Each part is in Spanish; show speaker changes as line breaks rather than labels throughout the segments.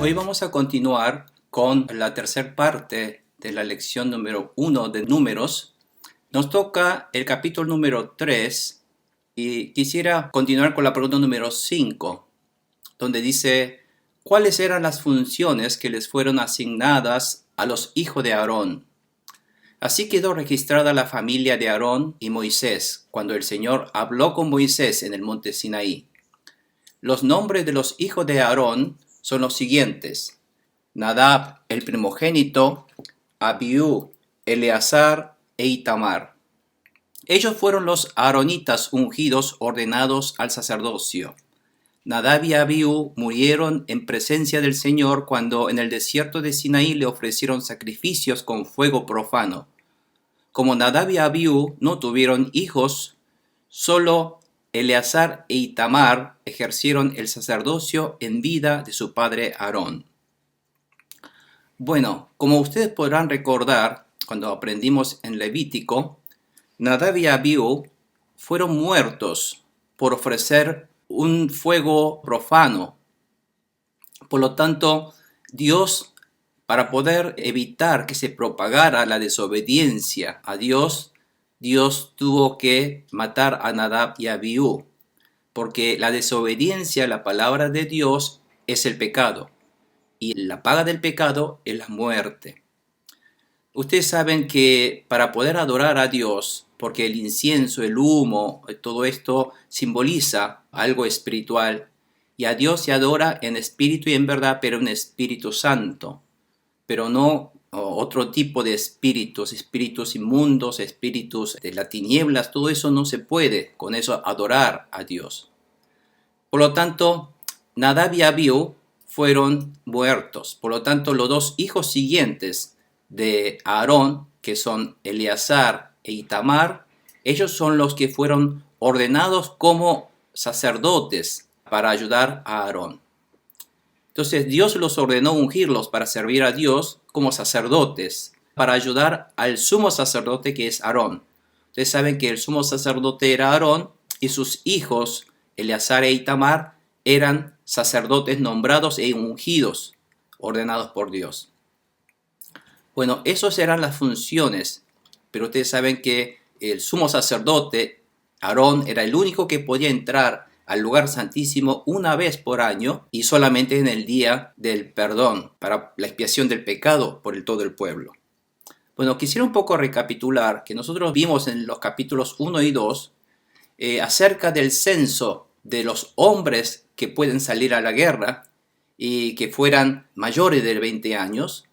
Hoy vamos a continuar con la tercera parte de la lección número 1 de Números. Nos toca el capítulo número 3 y quisiera continuar con la pregunta número 5, donde dice: ¿cuáles eran las funciones que les fueron asignadas a los hijos de Aarón? Así quedó registrada la familia de Aarón y Moisés cuando el Señor habló con Moisés en el monte Sinaí. Los nombres de los hijos de Aarón son los siguientes: Nadab, el primogénito, Abiú, Eleazar e Itamar. Ellos fueron los aaronitas ungidos ordenados al sacerdocio. Nadab y Abiú murieron en presencia del Señor cuando en el desierto de Sinaí le ofrecieron sacrificios con fuego profano. Como Nadab y Abiú no tuvieron hijos, solo Eleazar e Itamar ejercieron el sacerdocio en vida de su padre Aarón. Bueno, como ustedes podrán recordar, cuando aprendimos en Levítico, Nadab y Abiú fueron muertos por ofrecer un fuego profano. Por lo tanto, Dios, para poder evitar que se propagara la desobediencia a Dios tuvo que matar a Nadab y Abiú, porque la desobediencia a la palabra de Dios es el pecado, y la paga del pecado es la muerte. Ustedes saben que para poder adorar a Dios, porque el incienso, el humo, todo esto simboliza algo espiritual, y a Dios se adora en espíritu y en verdad, pero en Espíritu Santo, pero no otro tipo de espíritus inmundos, espíritus de las tinieblas. Todo eso no se puede con eso adorar a Dios. Por lo tanto, Nadab y Abiú fueron muertos. Por lo tanto, los dos hijos siguientes de Aarón, que son Eleazar e Itamar, ellos son los que fueron ordenados como sacerdotes para ayudar a Aarón. Entonces Dios los ordenó ungirlos para servir a Dios como sacerdotes, para ayudar al sumo sacerdote que es Aarón. Ustedes saben que el sumo sacerdote era Aarón y sus hijos, Eleazar e Itamar, eran sacerdotes nombrados e ungidos, ordenados por Dios. Bueno, esas eran las funciones, pero ustedes saben que el sumo sacerdote, Aarón, era el único que podía entrar al lugar santísimo una vez por año y solamente en el día del perdón para la expiación del pecado por todo el pueblo. Bueno, quisiera un poco recapitular que nosotros vimos en los capítulos 1 y 2 acerca del censo de los hombres que pueden salir a la guerra y que fueran mayores de 20 años.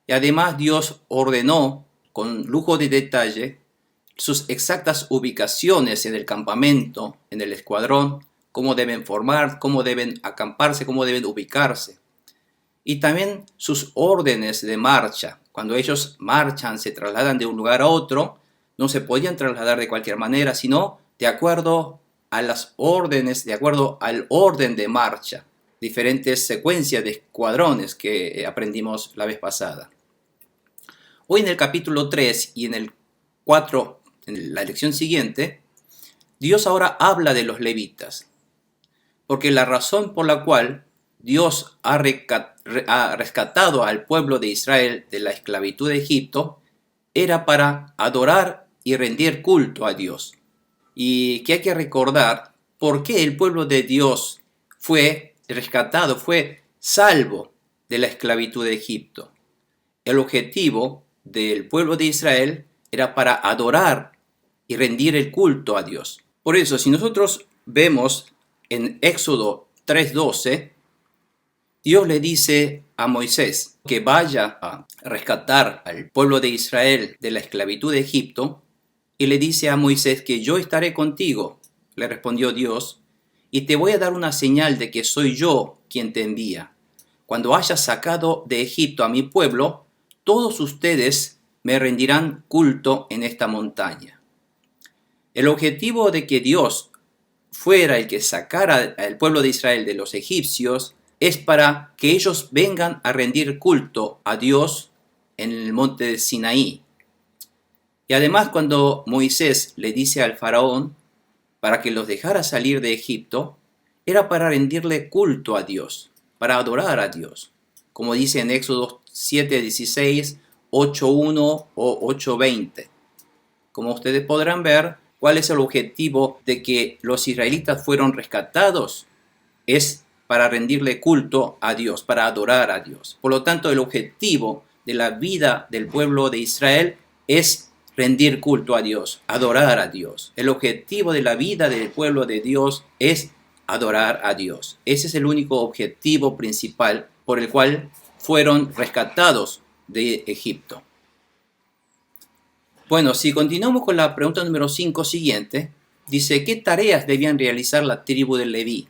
Y además Dios ordenó con lujo de detalle sus exactas ubicaciones en el campamento, en el escuadrón, cómo deben formar, cómo deben acamparse, cómo deben ubicarse. Y también sus órdenes de marcha. Cuando ellos marchan, se trasladan de un lugar a otro, no se podían trasladar de cualquier manera, sino de acuerdo a las órdenes, de acuerdo al orden de marcha. Diferentes secuencias de escuadrones que aprendimos la vez pasada. Hoy en el capítulo 3 y en el 4, en la lección siguiente, Dios ahora habla de los levitas, porque la razón por la cual Dios ha rescatado al pueblo de Israel de la esclavitud de Egipto era para adorar y rendir culto a Dios. Y que hay que recordar por qué el pueblo de Dios fue rescatado, fue salvo de la esclavitud de Egipto. El objetivo del pueblo de Israel era para adorar y rendir el culto a Dios. Por eso, si nosotros vemos en Éxodo 3:12, Dios le dice a Moisés que vaya a rescatar al pueblo de Israel de la esclavitud de Egipto, y le dice a Moisés que yo estaré contigo, le respondió Dios, y te voy a dar una señal de que soy yo quien te envía. Cuando hayas sacado de Egipto a mi pueblo, todos ustedes me rendirán culto en esta montaña. El objetivo de que Dios fuera el que sacara al pueblo de Israel de los egipcios es para que ellos vengan a rendir culto a Dios en el monte de Sinaí. Y además, cuando Moisés le dice al faraón para que los dejara salir de Egipto, era para rendirle culto a Dios. para adorar a Dios, como dice en Éxodo 7:16, 8:1 o 8:20. Como ustedes podrán ver, ¿cuál es el objetivo de que los israelitas fueron rescatados? Es para rendirle culto a Dios, para adorar a Dios. Por lo tanto, el objetivo de la vida del pueblo de Israel es rendir culto a Dios, adorar a Dios. El objetivo de la vida del pueblo de Dios es adorar a Dios. Ese es el único objetivo principal por el cual fueron rescatados de Egipto. Bueno, si continuamos con la pregunta número 5 siguiente, dice, ¿qué tareas debían realizar la tribu de Leví?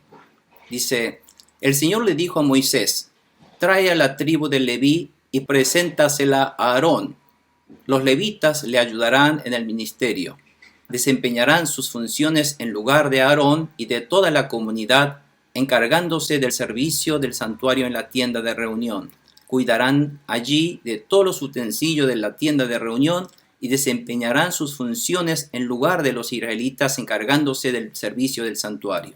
Dice, el Señor le dijo a Moisés, trae a la tribu de Leví y preséntasela a Aarón. Los levitas le ayudarán en el ministerio. Desempeñarán sus funciones en lugar de Aarón y de toda la comunidad, encargándose del servicio del santuario en la tienda de reunión. Cuidarán allí de todos los utensilios de la tienda de reunión y desempeñarán sus funciones en lugar de los israelitas, encargándose del servicio del santuario.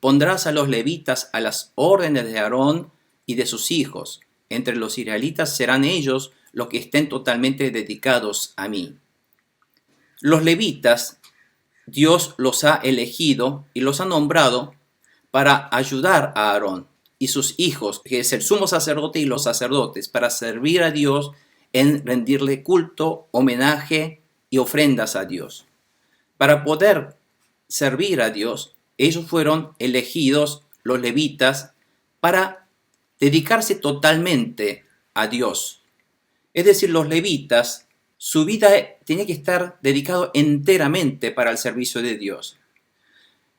Pondrás a los levitas a las órdenes de Aarón y de sus hijos. Entre los israelitas serán ellos los que estén totalmente dedicados a mí. Los levitas, Dios los ha elegido y los ha nombrado para ayudar a Aarón y sus hijos, que es el sumo sacerdote y los sacerdotes, para servir a Dios en rendirle culto, homenaje y ofrendas a Dios. Para poder servir a Dios, ellos fueron elegidos, los levitas, para dedicarse totalmente a Dios. Es decir, los levitas, su vida tenía que estar dedicado enteramente para el servicio de Dios.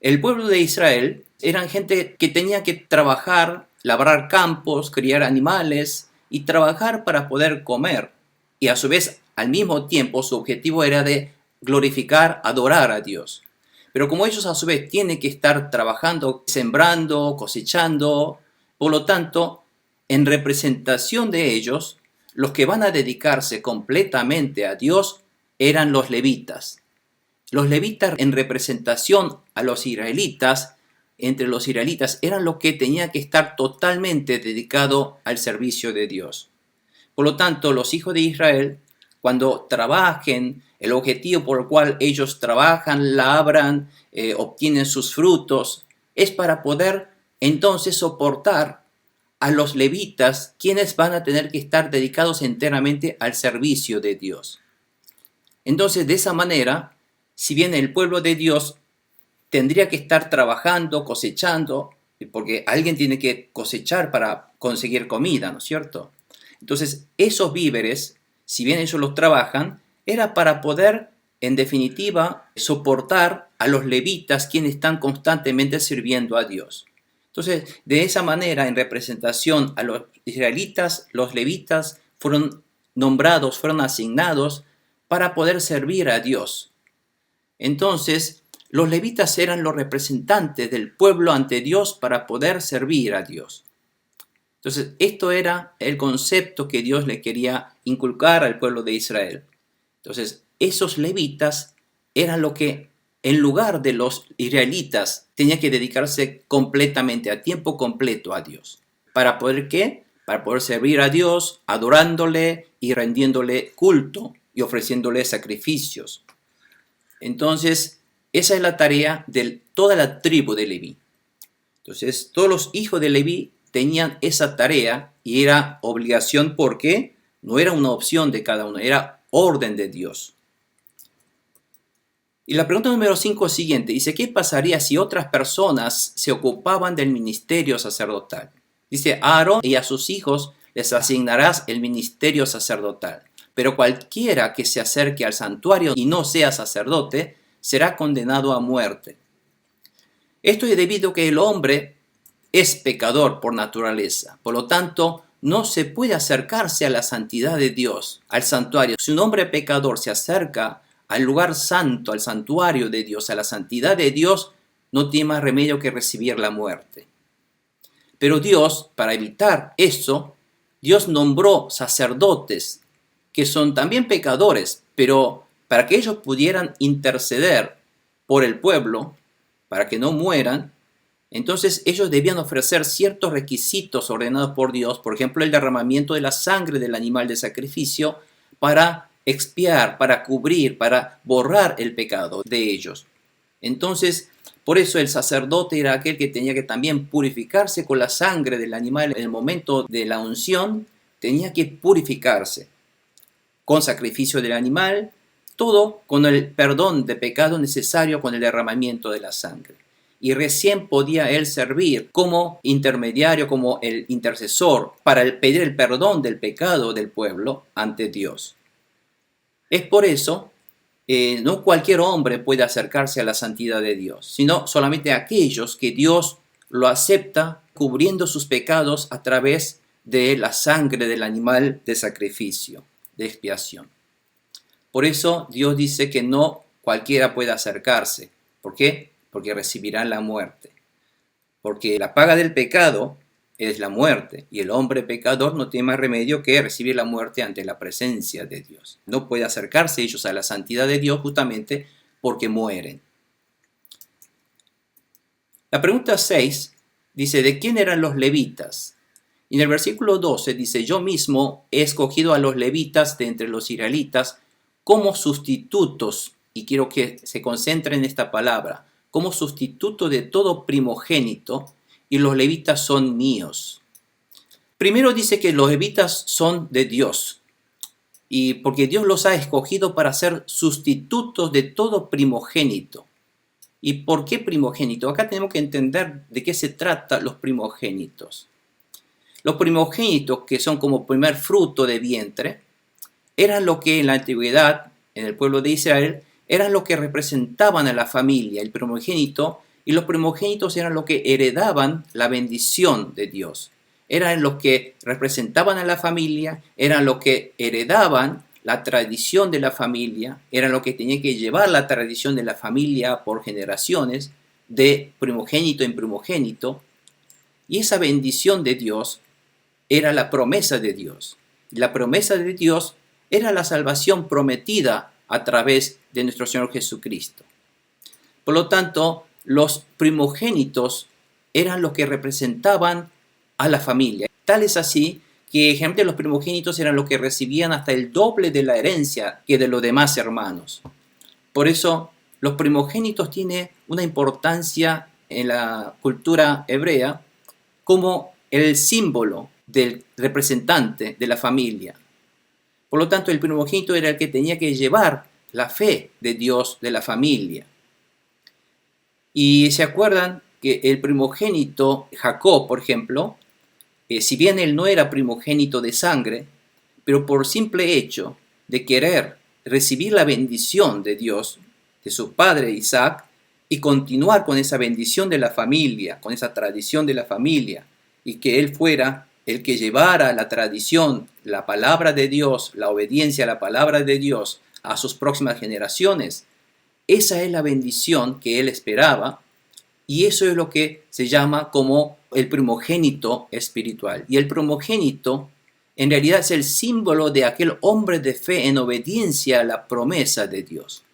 El pueblo de Israel eran gente que tenía que trabajar, labrar campos, criar animales y trabajar para poder comer. Y a su vez, al mismo tiempo, su objetivo era de glorificar, adorar a Dios. Pero como ellos a su vez tienen que estar trabajando, sembrando, cosechando, por lo tanto, en representación de ellos, los que van a dedicarse completamente a Dios eran los levitas. Los levitas en representación a los israelitas, entre los israelitas, eran los que tenían que estar totalmente dedicados al servicio de Dios. Por lo tanto, los hijos de Israel, cuando trabajen, el objetivo por el cual ellos trabajan, labran, obtienen sus frutos, es para poder entonces soportar a los levitas, quienes van a tener que estar dedicados enteramente al servicio de Dios. Entonces, de esa manera, si bien el pueblo de Dios tendría que estar trabajando, cosechando, porque alguien tiene que cosechar para conseguir comida, ¿no es cierto? Entonces, esos víveres, si bien ellos los trabajan, era para poder, en definitiva, soportar a los levitas, quienes están constantemente sirviendo a Dios. Entonces, de esa manera, en representación a los israelitas, los levitas fueron nombrados, fueron asignados para poder servir a Dios. Entonces, los levitas eran los representantes del pueblo ante Dios para poder servir a Dios. Entonces, esto era el concepto que Dios le quería inculcar al pueblo de Israel. Entonces, esos levitas eran lo que, en lugar de los israelitas, tenía que dedicarse completamente, a tiempo completo a Dios. ¿Para poder qué? Para poder servir a Dios, adorándole y rendiéndole culto y ofreciéndole sacrificios. Entonces, esa es la tarea de toda la tribu de Leví. Entonces, todos los hijos de Leví tenían esa tarea y era obligación porque no era una opción de cada uno, era orden de Dios. Y la pregunta número 5 es siguiente. Dice, ¿qué pasaría si otras personas se ocupaban del ministerio sacerdotal? Dice, a Aarón y a sus hijos les asignarás el ministerio sacerdotal. Pero cualquiera que se acerque al santuario y no sea sacerdote, será condenado a muerte. Esto es debido a que el hombre es pecador por naturaleza. Por lo tanto, no se puede acercarse a la santidad de Dios, al santuario. Si un hombre pecador se acerca al lugar santo, al santuario de Dios, a la santidad de Dios, no tiene más remedio que recibir la muerte. Pero Dios, para evitar eso, Dios nombró sacerdotes que son también pecadores, pero para que ellos pudieran interceder por el pueblo, para que no mueran, Entonces ellos debían ofrecer ciertos requisitos ordenados por Dios, por ejemplo el derramamiento de la sangre del animal de sacrificio para expiar, para cubrir, para borrar el pecado de ellos. Entonces, por eso el sacerdote era aquel que tenía que también purificarse con la sangre del animal en el momento de la unción, tenía que purificarse con sacrificio del animal, todo con el perdón de pecado necesario con el derramamiento de la sangre. Y recién podía él servir como intermediario, como el intercesor, para pedir el perdón del pecado del pueblo ante Dios. Es por eso no cualquier hombre puede acercarse a la santidad de Dios, sino solamente aquellos que Dios lo acepta cubriendo sus pecados a través de la sangre del animal de sacrificio, de expiación. Por eso Dios dice que no cualquiera puede acercarse. ¿Por qué? Porque recibirán la muerte. Porque la paga del pecado es la muerte, y el hombre pecador no tiene más remedio que recibir la muerte ante la presencia de Dios. No puede acercarse ellos a la santidad de Dios justamente porque mueren. La pregunta 6 dice, ¿de quién eran los levitas? Y en el versículo 12 dice, yo mismo he escogido a los levitas de entre los israelitas como sustitutos, y quiero que se concentren en esta palabra, como sustituto de todo primogénito, y los levitas son míos. Primero dice que los levitas son de Dios, y porque Dios los ha escogido para ser sustitutos de todo primogénito. ¿Y por qué primogénito? Acá tenemos que entender de qué se trata los primogénitos. Los primogénitos, que son como primer fruto de vientre, eran lo que en la antigüedad, en el pueblo de Israel, eran lo que representaban a la familia, el primogénito, y los primogénitos eran los que heredaban la bendición de Dios. Eran los que representaban a la familia, eran los que heredaban la tradición de la familia, eran los que tenían que llevar la tradición de la familia por generaciones, de primogénito en primogénito, y esa bendición de Dios era la promesa de Dios. La promesa de Dios era la salvación prometida a través de nuestro Señor Jesucristo. Por lo tanto, los primogénitos eran los que representaban a la familia. Tal es así que, ejemplo, los primogénitos eran los que recibían hasta el doble de la herencia que de los demás hermanos. Por eso, los primogénitos tienen una importancia en la cultura hebrea como el símbolo del representante de la familia. Por lo tanto, el primogénito era el que tenía que llevar la fe de Dios de la familia. Y se acuerdan que el primogénito, Jacob, por ejemplo, si bien él no era primogénito de sangre, pero por simple hecho de querer recibir la bendición de Dios, de su padre Isaac, y continuar con esa bendición de la familia, con esa tradición de la familia, y que él fuera el que llevara la tradición, la palabra de Dios, la obediencia a la palabra de Dios a sus próximas generaciones, esa es la bendición que él esperaba, y eso es lo que se llama como el primogénito espiritual. Y el primogénito en realidad es el símbolo de aquel hombre de fe en obediencia a la promesa de Dios.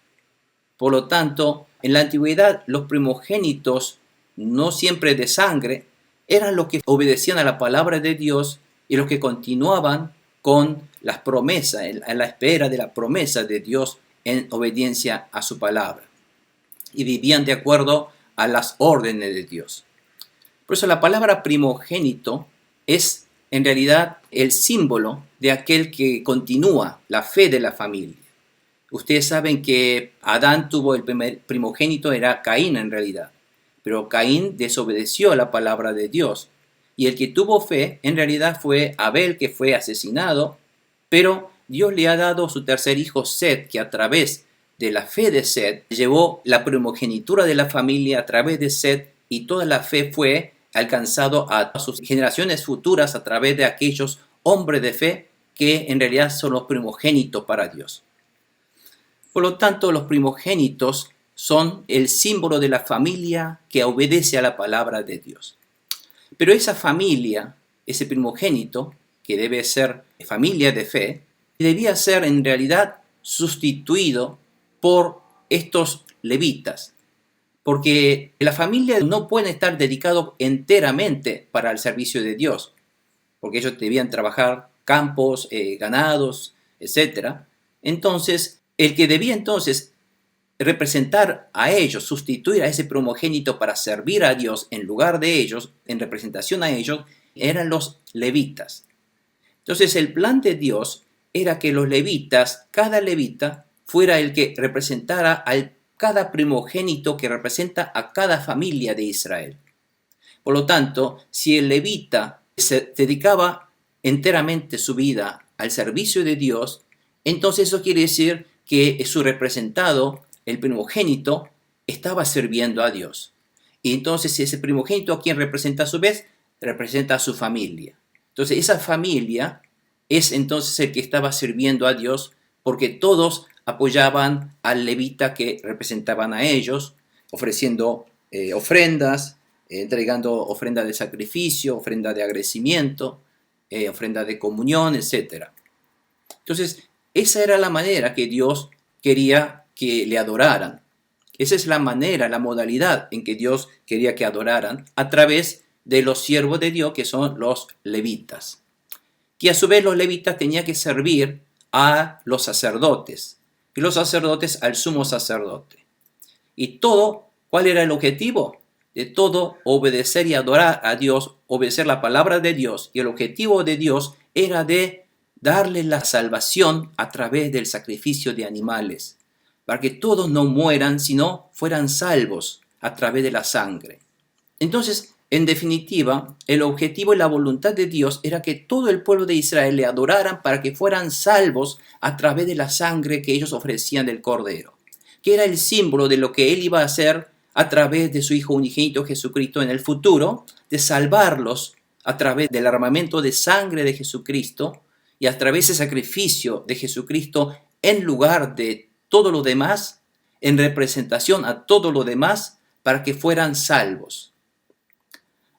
Por lo tanto, en la antigüedad los primogénitos, no siempre de sangre, eran los que obedecían a la palabra de Dios y los que continuaban con las promesas, a la espera de la promesa de Dios en obediencia a su palabra. Y vivían de acuerdo a las órdenes de Dios. Por eso la palabra primogénito es en realidad el símbolo de aquel que continúa la fe de la familia. Ustedes saben que Adán tuvo el primer primogénito, era Caín en realidad. Pero Caín desobedeció a la palabra de Dios. Y el que tuvo fe en realidad fue Abel, que fue asesinado. Pero Dios le ha dado su tercer hijo Set, que a través de la fe de Set llevó la primogenitura de la familia a través de Set, y toda la fe fue alcanzado a sus generaciones futuras a través de aquellos hombres de fe que en realidad son los primogénitos para Dios. Por lo tanto, los primogénitos son el símbolo de la familia que obedece a la palabra de Dios. Pero esa familia, ese primogénito, que debe ser familia de fe, debía ser en realidad sustituido por estos levitas. porque la familia no puede estar dedicado enteramente para el servicio de Dios, porque ellos debían trabajar campos, ganados, etcétera. Entonces, el que debía entonces representar a ellos, sustituir a ese primogénito para servir a Dios en lugar de ellos, en representación a ellos, eran los levitas. Entonces el plan de Dios era que los levitas, cada levita, fuera el que representara a cada primogénito que representa a cada familia de Israel. Por lo tanto, si el levita se dedicaba enteramente su vida al servicio de Dios, entonces eso quiere decir que su representado, el primogénito, estaba sirviendo a Dios. Y entonces ese primogénito, a quien representa a su vez, representa a su familia. Entonces esa familia es entonces el que estaba sirviendo a Dios, porque todos apoyaban al levita que representaban a ellos, ofreciendo ofrendas, entregando ofrenda de sacrificio, ofrenda de agradecimiento, ofrenda de comunión, etc. Entonces, esa era la manera que Dios quería que le adoraran. Esa es la manera, la modalidad en que Dios quería que adoraran a través de los siervos de Dios, que son los levitas. Y a su vez los levitas tenían que servir a los sacerdotes, y los sacerdotes al sumo sacerdote. Y todo, ¿cuál era el objetivo? De todo, obedecer y adorar a Dios, obedecer la palabra de Dios. Y el objetivo de Dios era de darle la salvación a través del sacrificio de animales, para que todos no mueran, sino fueran salvos a través de la sangre. Entonces, en definitiva, el objetivo y la voluntad de Dios era que todo el pueblo de Israel le adoraran para que fueran salvos a través de la sangre que ellos ofrecían del Cordero, que era el símbolo de lo que Él iba a hacer a través de su Hijo unigénito Jesucristo en el futuro, de salvarlos a través del armamento de sangre de Jesucristo y a través del sacrificio de Jesucristo en lugar de todo lo demás, en representación a todo lo demás, para que fueran salvos.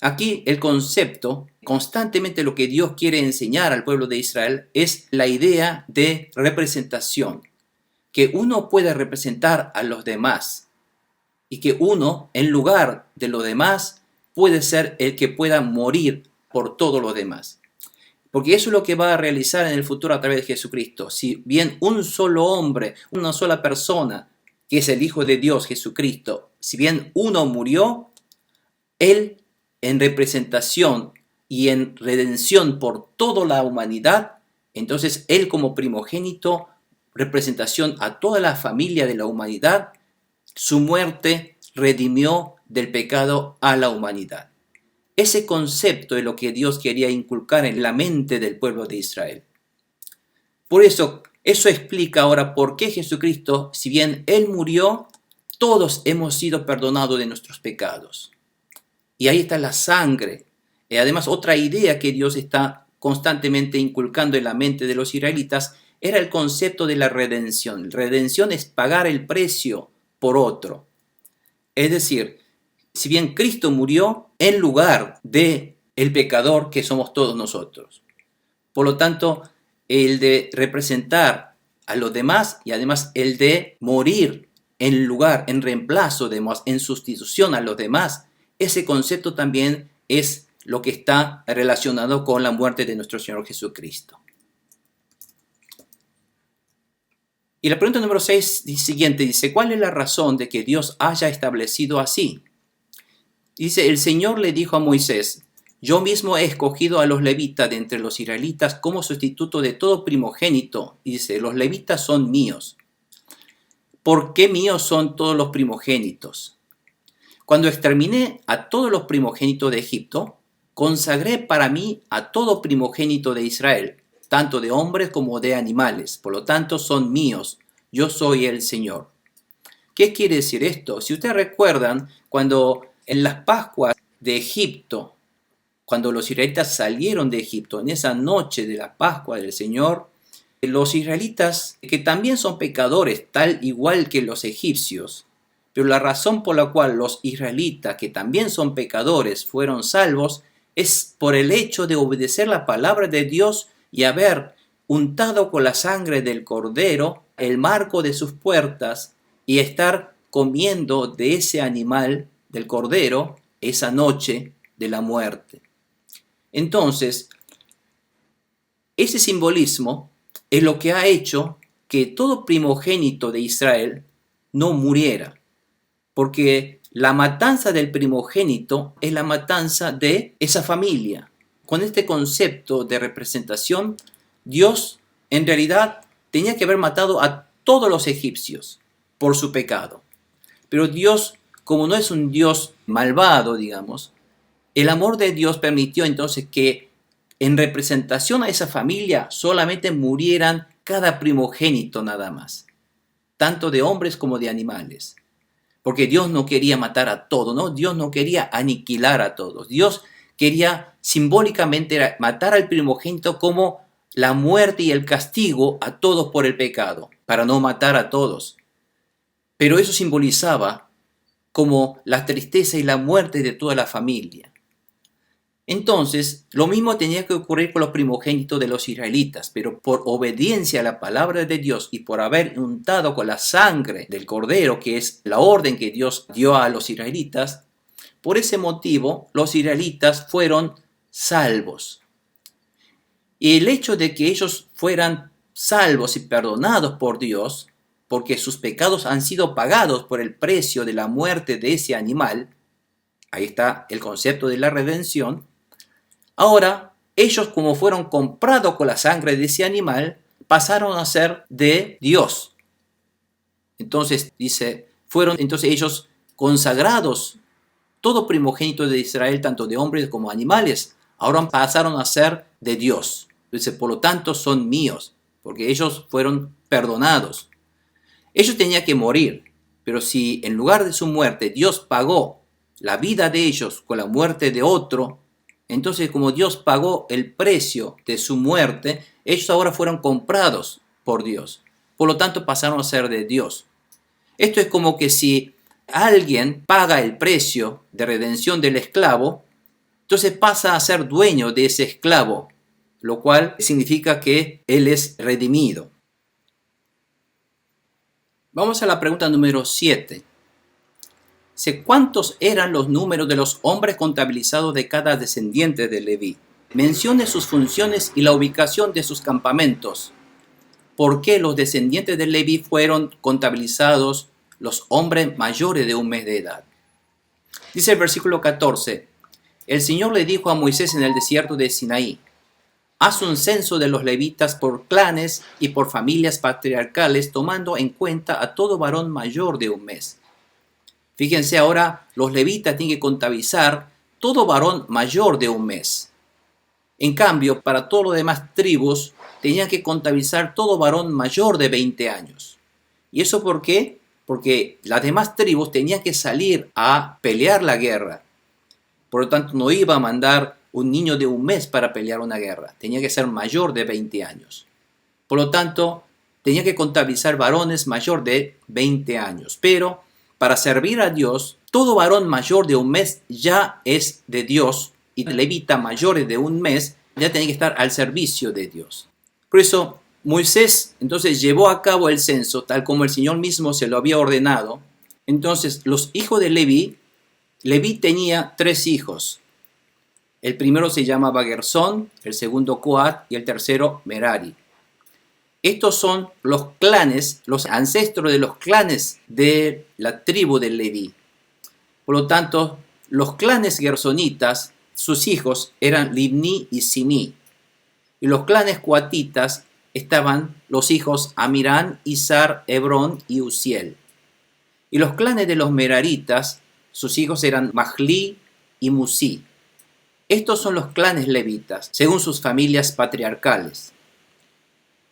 Aquí el concepto, constantemente lo que Dios quiere enseñar al pueblo de Israel es la idea de representación, que uno puede representar a los demás y que uno, en lugar de los demás, puede ser el que pueda morir por todos los demás. Porque eso es lo que va a realizar en el futuro a través de Jesucristo. Si bien un solo hombre, una sola persona, que es el Hijo de Dios, Jesucristo, si bien uno murió, Él en representación y en redención por toda la humanidad, entonces Él como primogénito, representación a toda la familia de la humanidad, su muerte redimió del pecado a la humanidad. Ese concepto es lo que Dios quería inculcar en la mente del pueblo de Israel. Por eso explica ahora por qué Jesucristo, si bien Él murió, todos hemos sido perdonados de nuestros pecados. Y ahí está la sangre. Y además, otra idea que Dios está constantemente inculcando en la mente de los israelitas era el concepto de la redención. Redención es pagar el precio por otro. Es decir, si bien Cristo murió en lugar de el pecador que somos todos nosotros. Por lo tanto, el de representar a los demás y además el de morir en lugar, en reemplazo, en sustitución a los demás, ese concepto también es lo que está relacionado con la muerte de nuestro Señor Jesucristo. Y la pregunta número 6 siguiente dice, ¿cuál es la razón de que Dios haya establecido así? Dice, el Señor le dijo a Moisés, yo mismo he escogido a los levitas de entre los israelitas como sustituto de todo primogénito. Y dice, los levitas son míos. ¿Por qué míos son todos los primogénitos? Cuando exterminé a todos los primogénitos de Egipto, consagré para mí a todo primogénito de Israel, tanto de hombres como de animales. Por lo tanto, son míos. Yo soy el Señor. ¿Qué quiere decir esto? Si ustedes recuerdan, cuando en las Pascuas de Egipto, cuando los israelitas salieron de Egipto, en esa noche de la Pascua del Señor, los israelitas, que también son pecadores, tal igual que los egipcios, pero la razón por la cual los israelitas, que también son pecadores, fueron salvos, es por el hecho de obedecer la palabra de Dios y haber untado con la sangre del Cordero el marco de sus puertas y estar comiendo de ese animal, del cordero, esa noche de la muerte. Entonces, ese simbolismo es lo que ha hecho que todo primogénito de Israel no muriera, porque la matanza del primogénito es la matanza de esa familia. Con este concepto de representación, Dios en realidad tenía que haber matado a todos los egipcios por su pecado. Pero Dios, como no es un Dios malvado, digamos, el amor de Dios permitió entonces que en representación a esa familia solamente murieran cada primogénito nada más, tanto de hombres como de animales. Porque Dios no quería matar a todos, ¿no? Dios no quería aniquilar a todos. Dios quería simbólicamente matar al primogénito como la muerte y el castigo a todos por el pecado, para no matar a todos. Pero eso simbolizaba como la tristeza y la muerte de toda la familia. Entonces, lo mismo tenía que ocurrir con los primogénitos de los israelitas, pero por obediencia a la palabra de Dios y por haber untado con la sangre del cordero, que es la orden que Dios dio a los israelitas, por ese motivo los israelitas fueron salvos. Y el hecho de que ellos fueran salvos y perdonados por Dios, porque sus pecados han sido pagados por el precio de la muerte de ese animal, ahí está el concepto de la redención. Ahora, ellos como fueron comprados con la sangre de ese animal, pasaron a ser de Dios. Entonces, dice, fueron entonces ellos consagrados, todo primogénito de Israel, tanto de hombres como animales, ahora pasaron a ser de Dios. Dice, por lo tanto, son míos, porque ellos fueron perdonados. Ellos tenían que morir, pero si en lugar de su muerte Dios pagó la vida de ellos con la muerte de otro, entonces como Dios pagó el precio de su muerte, ellos ahora fueron comprados por Dios. Por lo tanto pasaron a ser de Dios. Esto es como que si alguien paga el precio de redención del esclavo, entonces pasa a ser dueño de ese esclavo, lo cual significa que él es redimido. Vamos a la pregunta número 7. ¿Cuántos eran los números de los hombres contabilizados de cada descendiente de Leví? Mencione sus funciones y la ubicación de sus campamentos. ¿Por qué los descendientes de Leví fueron contabilizados los hombres mayores de un mes de edad? Dice el versículo 14. El Señor le dijo a Moisés en el desierto de Sinaí: haz un censo de los levitas por clanes y por familias patriarcales, tomando en cuenta a todo varón mayor de un mes. Fíjense ahora, los levitas tienen que contabilizar todo varón mayor de un mes. En cambio, para todas las demás tribus, tenían que contabilizar todo varón mayor de 20 años. ¿Y eso por qué? Porque las demás tribus tenían que salir a pelear la guerra. Por lo tanto, no iba a mandar un niño de un mes para pelear una guerra. Tenía que ser mayor de 20 años. Por lo tanto, tenía que contabilizar varones mayor de 20 años. Pero para servir a Dios, todo varón mayor de un mes ya es de Dios, y levita mayores de un mes ya tienen que estar al servicio de Dios. Por eso, Moisés entonces llevó a cabo el censo tal como el Señor mismo se lo había ordenado. Entonces, los hijos de Leví tenía 3 hijos. El primero se llamaba Gersón, el segundo Coat y el tercero Merari. Estos son los clanes, los ancestros de los clanes de la tribu de Leví. Por lo tanto, los clanes gersonitas, sus hijos eran Libni y Simí. Y los clanes coatitas estaban los hijos Amirán, Izar, Hebrón y Uziel. Y los clanes de los meraritas, sus hijos eran Mahli y Musi. Estos son los clanes levitas, según sus familias patriarcales.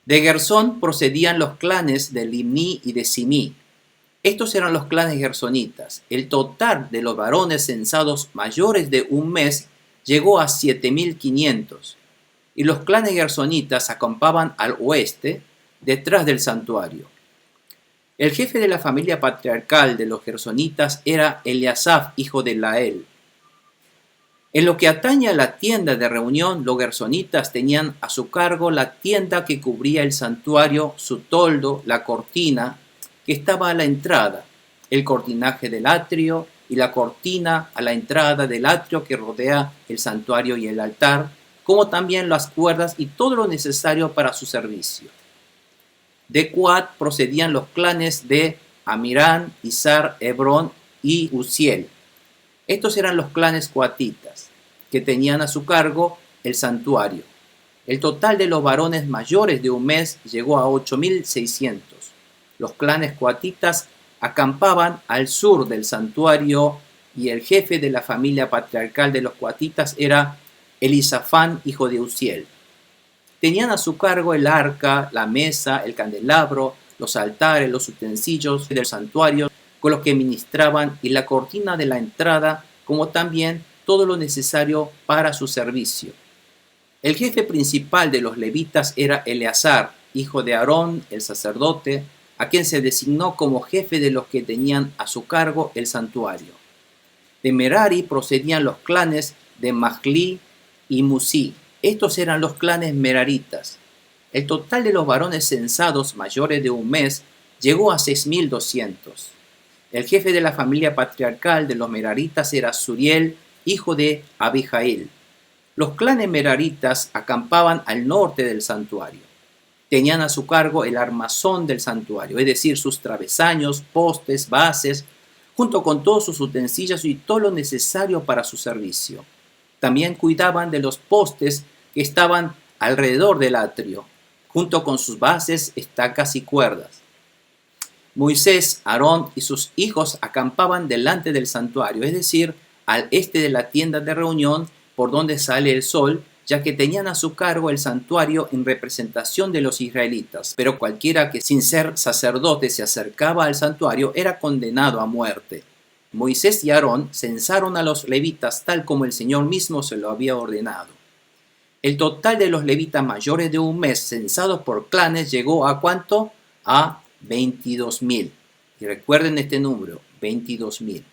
De Gersón procedían los clanes de Libni y de Simí. Estos eran los clanes gersonitas. El total de los varones censados mayores de un mes llegó a 7.500. Y los clanes gersonitas acampaban al oeste, detrás del santuario. El jefe de la familia patriarcal de los gersonitas era Eliasaf, hijo de Lael. En lo que atañe a la tienda de reunión, los gersonitas tenían a su cargo la tienda que cubría el santuario, su toldo, la cortina que estaba a la entrada, el cortinaje del atrio y la cortina a la entrada del atrio que rodea el santuario y el altar, como también las cuerdas y todo lo necesario para su servicio. De Coat procedían los clanes de Amirán, Izar, Hebrón y Uziel. Estos eran los clanes coatitas, que tenían a su cargo el santuario. El total de los varones mayores de un mes llegó a 8.600. Los clanes coatitas acampaban al sur del santuario y el jefe de la familia patriarcal de los coatitas era Elisafán, hijo de Uziel. Tenían a su cargo el arca, la mesa, el candelabro, los altares, los utensilios del santuario con los que ministraban y la cortina de la entrada, como también todo lo necesario para su servicio. El jefe principal de los levitas era Eleazar, hijo de Aarón, el sacerdote, a quien se designó como jefe de los que tenían a su cargo el santuario. De Merari procedían los clanes de Mahli y Musi. Estos eran los clanes meraritas. El total de los varones censados mayores de un mes llegó a 6.200. El jefe de la familia patriarcal de los meraritas era Suriel, hijo de Abijail. Los clanes meraritas acampaban al norte del santuario. Tenían a su cargo el armazón del santuario, es decir, sus travesaños, postes, bases, junto con todos sus utensilios y todo lo necesario para su servicio. También cuidaban de los postes que estaban alrededor del atrio, junto con sus bases, estacas y cuerdas. Moisés, Aarón y sus hijos acampaban delante del santuario, es decir, al este de la tienda de reunión por donde sale el sol, ya que tenían a su cargo el santuario en representación de los israelitas. Pero cualquiera que sin ser sacerdote se acercaba al santuario era condenado a muerte. Moisés y Aarón censaron a los levitas tal como el Señor mismo se lo había ordenado. El total de los levitas mayores de un mes censados por clanes llegó a ¿cuánto? A 22.000. Y recuerden este número, 22.000.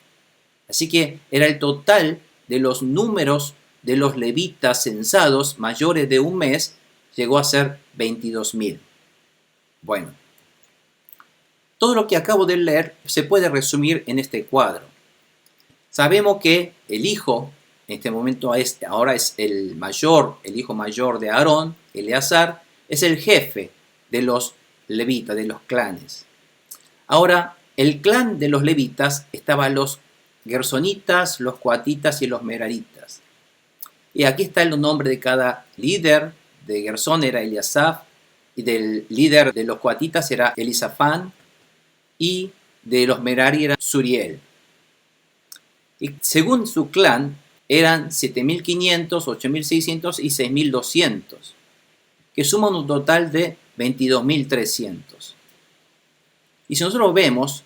Así que era el total de los números de los levitas censados mayores de un mes, llegó a ser 22.000. Bueno, todo lo que acabo de leer se puede resumir en este cuadro. Sabemos que el hijo, en este momento ahora es el hijo mayor de Aarón, Eleazar, es el jefe de los levitas, de los clanes. Ahora, el clan de los levitas estaban los gersonitas, los coatitas y los meraritas. Y aquí está el nombre de cada líder. De Gersón era Eliasaf, y del líder de los coatitas era Elisafán, y de los Merari era Suriel. Y según su clan, eran 7.500, 8.600 y 6.200, que suman un total de 22.300. Y si nosotros vemos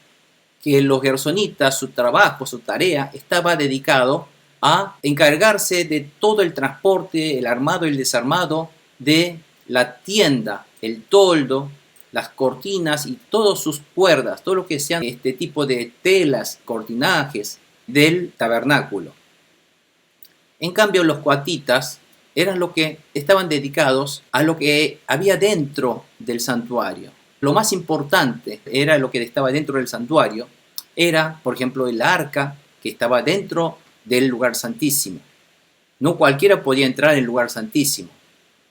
que los gersonitas, su trabajo, su tarea, estaba dedicado a encargarse de todo el transporte, el armado y el desarmado de la tienda, el toldo, las cortinas y todas sus cuerdas, todo lo que sean este tipo de telas, cortinajes del tabernáculo. En cambio, los coatitas eran los que estaban dedicados a lo que había dentro del santuario. Lo más importante era lo que estaba dentro del santuario, era, por ejemplo, el arca que estaba dentro del lugar santísimo. No cualquiera podía entrar en el lugar santísimo,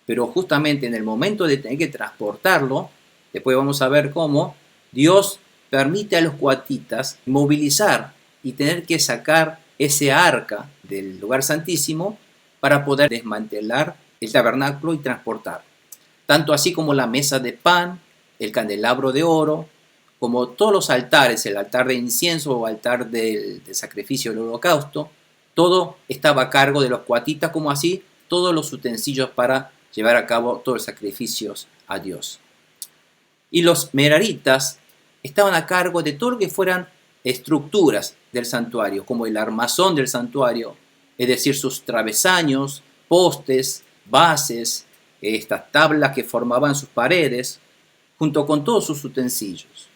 pero justamente en el momento de tener que transportarlo, después vamos a ver cómo Dios permite a los coatitas movilizar y tener que sacar ese arca del lugar santísimo para poder desmantelar el tabernáculo y transportar. Tanto así como la mesa de pan, el candelabro de oro, como todos los altares, el altar de incienso o altar del sacrificio del holocausto, todo estaba a cargo de los coatitas, como así todos los utensilios para llevar a cabo todos los sacrificios a Dios. Y los meraritas estaban a cargo de todo lo que fueran estructuras del santuario, como el armazón del santuario, es decir, sus travesaños, postes, bases, estas tablas que formaban sus paredes, junto con todos sus utensilios.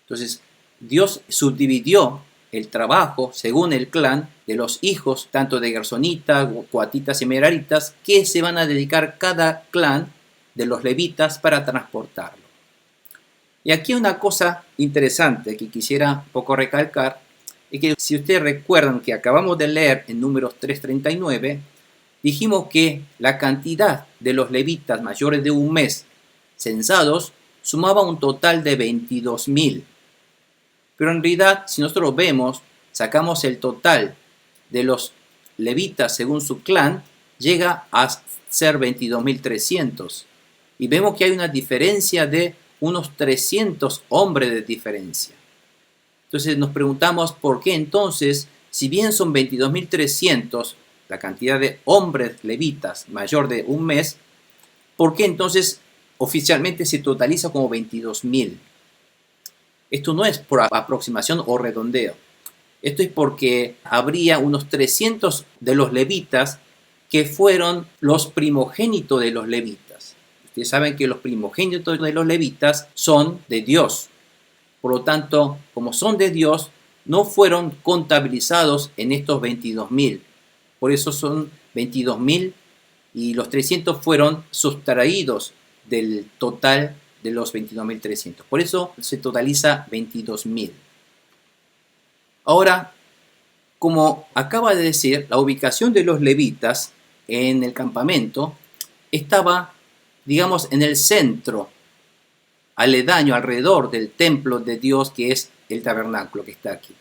Entonces, Dios subdividió el trabajo según el clan de los hijos, tanto de gersonitas, coatitas y meraritas, que se van a dedicar cada clan de los levitas para transportarlo. Y aquí una cosa interesante que quisiera un poco recalcar, es que si ustedes recuerdan que acabamos de leer en Números 3:39, dijimos que la cantidad de los levitas mayores de un mes censados sumaba un total de 22.000. Pero en realidad, si nosotros vemos, sacamos el total de los levitas según su clan, llega a ser 22.300. Y vemos que hay una diferencia de unos 300 hombres de diferencia. Entonces nos preguntamos por qué entonces, si bien son 22.300 la cantidad de hombres levitas mayor de un mes, ¿por qué entonces oficialmente se totaliza como 22.000? Esto no es por aproximación o redondeo. Esto es porque habría unos 300 de los levitas que fueron los primogénitos de los levitas. Ustedes saben que los primogénitos de los levitas son de Dios. Por lo tanto, como son de Dios, no fueron contabilizados en estos 22.000. Por eso son 22.000 y los 300 fueron sustraídos del total de los 22.300. Por eso se totaliza 22.000. Ahora, como acaba de decir, la ubicación de los levitas en el campamento estaba, digamos, en el centro, aledaño, alrededor del templo de Dios, que es el tabernáculo que está aquí.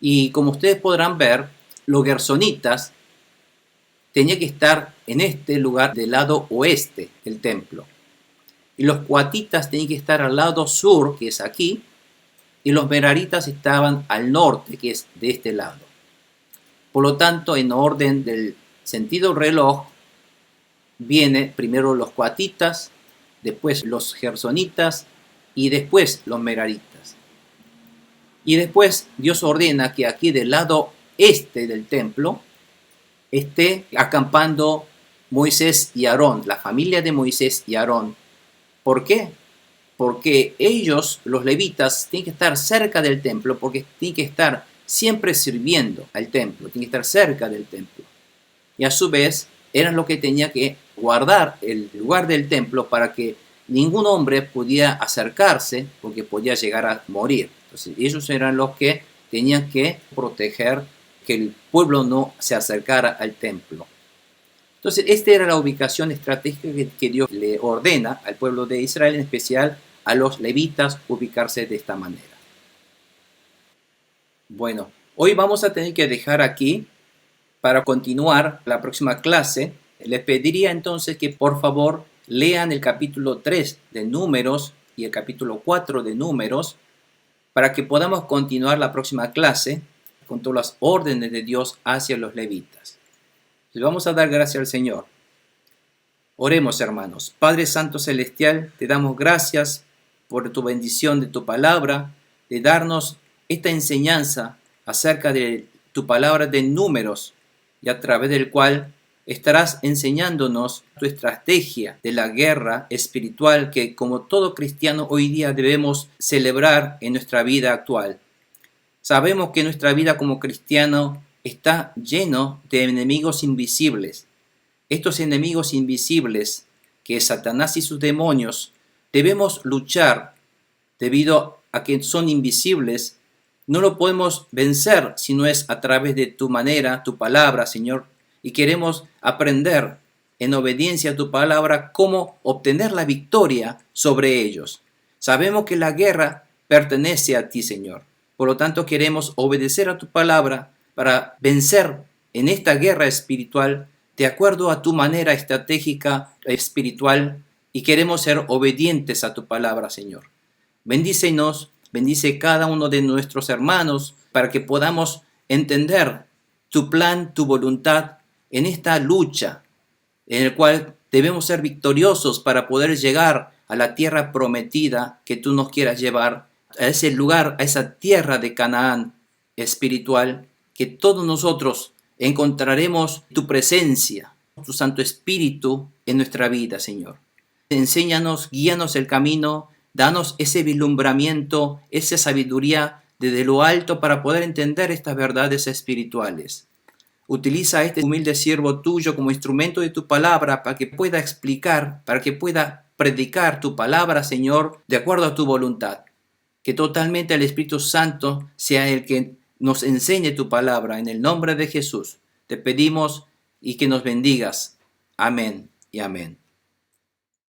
Y como ustedes podrán ver, los gersonitas tenían que estar en este lugar del lado oeste del templo. Y los coatitas tenían que estar al lado sur, que es aquí, y los meraritas estaban al norte, que es de este lado. Por lo tanto, en orden del sentido reloj, viene primero los coatitas, después los gersonitas y después los meraritas. Y después Dios ordena que aquí del lado este del templo esté acampando Moisés y Aarón, la familia de Moisés y Aarón. ¿Por qué? Porque ellos, los levitas, tienen que estar cerca del templo, porque tienen que estar siempre sirviendo al templo, tienen que estar cerca del templo. Y a su vez, eran los que tenían que guardar el lugar del templo para que ningún hombre pudiera acercarse, porque podía llegar a morir. Entonces, ellos eran los que tenían que proteger que el pueblo no se acercara al templo. Entonces, esta era la ubicación estratégica que Dios le ordena al pueblo de Israel, en especial a los levitas, ubicarse de esta manera. Bueno, hoy vamos a tener que dejar aquí para continuar la próxima clase. Les pediría entonces que por favor lean el capítulo 3 de Números y el capítulo 4 de Números para que podamos continuar la próxima clase con todas las órdenes de Dios hacia los levitas. Les vamos a dar gracias al Señor. Oremos, hermanos. Padre Santo Celestial, te damos gracias por tu bendición de tu palabra, de darnos esta enseñanza acerca de tu palabra de Números, y a través del cual estarás enseñándonos tu estrategia de la guerra espiritual que como todo cristiano hoy día debemos celebrar en nuestra vida actual. Sabemos que nuestra vida como cristiano está lleno de enemigos invisibles. Estos enemigos invisibles, que es Satanás y sus demonios, debemos luchar debido a que son invisibles. No lo podemos vencer si no es a través de tu manera, tu palabra, Señor. Y queremos aprender en obediencia a tu palabra cómo obtener la victoria sobre ellos. Sabemos que la guerra pertenece a ti, Señor. Por lo tanto, queremos obedecer a tu palabra para vencer en esta guerra espiritual de acuerdo a tu manera estratégica espiritual, y queremos ser obedientes a tu palabra, Señor. Bendícenos. Bendice cada uno de nuestros hermanos para que podamos entender tu plan, tu voluntad en esta lucha en el cual debemos ser victoriosos para poder llegar a la tierra prometida que tú nos quieras llevar, a ese lugar, a esa tierra de Canaán espiritual, que todos nosotros encontraremos tu presencia, tu Santo Espíritu en nuestra vida, Señor. Enséñanos, guíanos el camino. Danos ese vislumbramiento, esa sabiduría desde lo alto para poder entender estas verdades espirituales. Utiliza a este humilde siervo tuyo como instrumento de tu palabra para que pueda explicar, para que pueda predicar tu palabra, Señor, de acuerdo a tu voluntad. Que totalmente el Espíritu Santo sea el que nos enseñe tu palabra. En el nombre de Jesús te pedimos y que nos bendigas. Amén y amén.